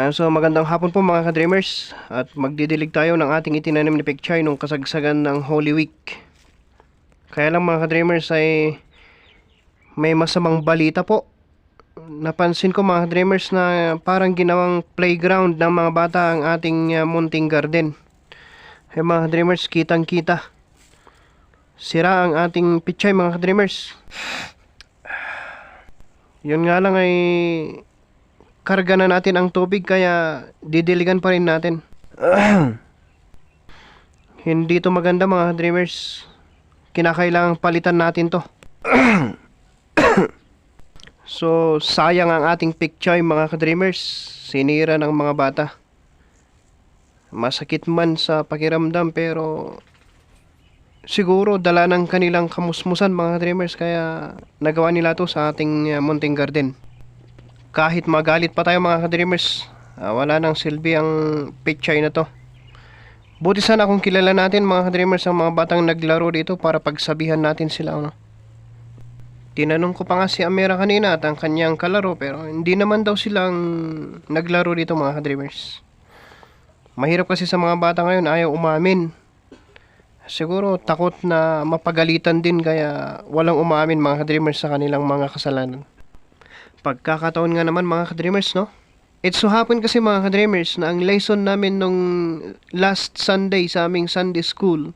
So magandang hapon po mga ka-dreamers, at magdidilig tayo ng ating itinanim ni Pekchay nung kasagsagan ng Holy Week. Kaya lang mga ka-dreamers ay may masamang balita po. Napansin ko mga ka-dreamers na parang ginawang playground ng mga bata ang ating munting garden. Mga ka-dreamers, kitang kita sira ang ating Pekchay mga ka-dreamers. Yun nga lang ay karga na natin ang tubig, kaya didiligan pa rin natin. Hindi to maganda mga dreamers. Kinakailangang palitan natin to. So sayang ang ating Pekchay mga ka-dreamers. Sinira ng mga bata. Masakit man sa pakiramdam, pero siguro dala ng kanilang kamusmusan mga dreamers, kaya nagawa nila to sa ating munting garden. Kahit magalit pa tayo mga ka-dreamers, wala nang silbi ang Pekchay na to. Buti sana kung kilala natin mga ka-dreamers ang mga batang naglaro dito para pagsabihan natin sila. Tinanong ko pa nga si Amira kanina at ang kanyang kalaro, pero hindi naman daw silang naglaro dito mga ka-dreamers. Mahirap kasi sa mga bata ngayon, ayaw umamin. Siguro takot na mapagalitan din, kaya walang umamin mga ka-dreamers sa kanilang mga kasalanan. Pagkakataon nga naman mga ka-dreamers, no? It so happen kasi mga ka-dreamers na ang lesson namin nung last Sunday sa aming Sunday school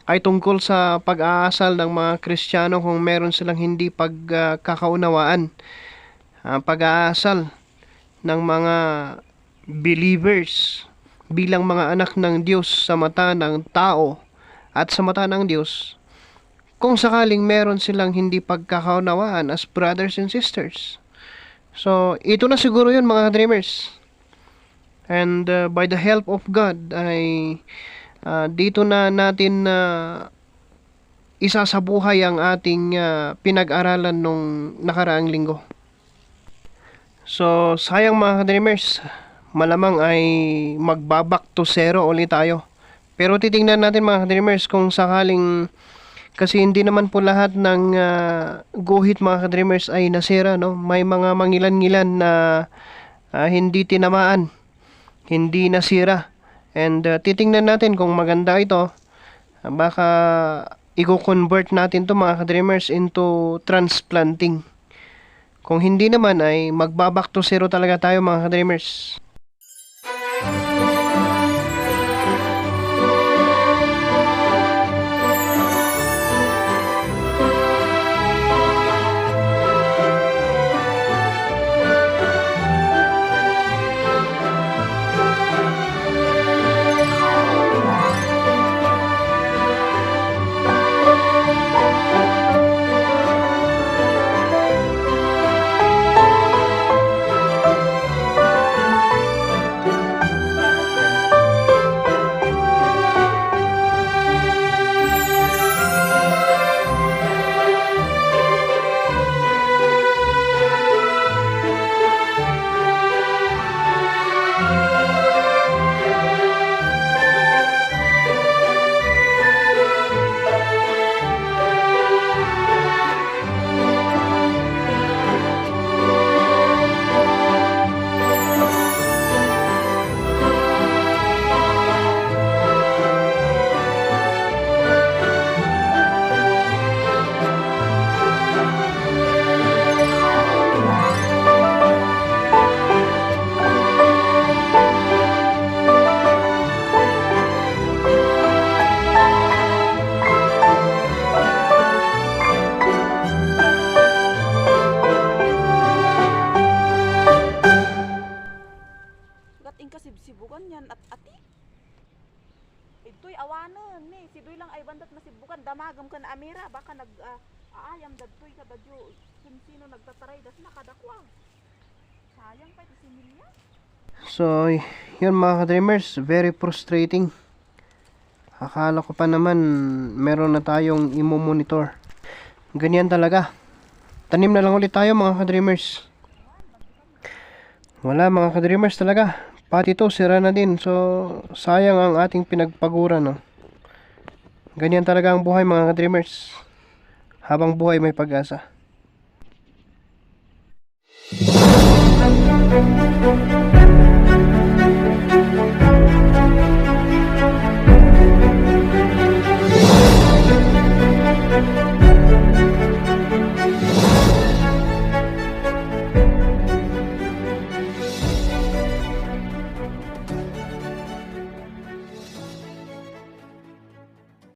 ay tungkol sa pag-aasal ng mga Kristiyano kung meron silang hindi pagkakaunawaan. Pag-aasal ng mga believers bilang mga anak ng Diyos sa mata ng tao at sa mata ng Diyos, kung sakaling meron silang hindi pagkakaunawaan as brothers and sisters. So, ito na siguro yun mga dreamers. And by the help of God ay dito na natin isasabuhay ang ating pinag-aralan nung nakaraang linggo. So, sayang mga dreamers, malamang ay magbaback to zero ulit tayo. Pero titingnan natin mga dreamers kung sakaling, kasi hindi naman po lahat ng guhit mga ka-dreamers ay nasira, no? May mga mangilan-ngilan na hindi tinamaan, hindi nasira. And titingnan natin kung maganda ito. Baka i-convert natin to mga ka-dreamers into transplanting. Kung hindi naman ay magbaback to zero talaga tayo mga ka-dreamers. Sibukan yan at ati. Ito'y awanan ni. Sidoy lang ay bandat masibukan. Damagam ka na Amira. Baka aayam dadtoy ka dadyo. Sino nagtataray das nakadakwa. Sayang pa ito si Milya. So, yun mga ka-dreamers, very frustrating. Akala ko pa naman meron na tayong imo-monitor. Ganyan talaga. Tanim na lang ulit tayo mga ka-dreamers. Wala mga ka-dreamers talaga. Pati to sira na din. So sayang ang ating pinagpaguran, no? Ganyan talaga ang buhay mga ka-dreamers. Habang buhay may pag-asa. Ay,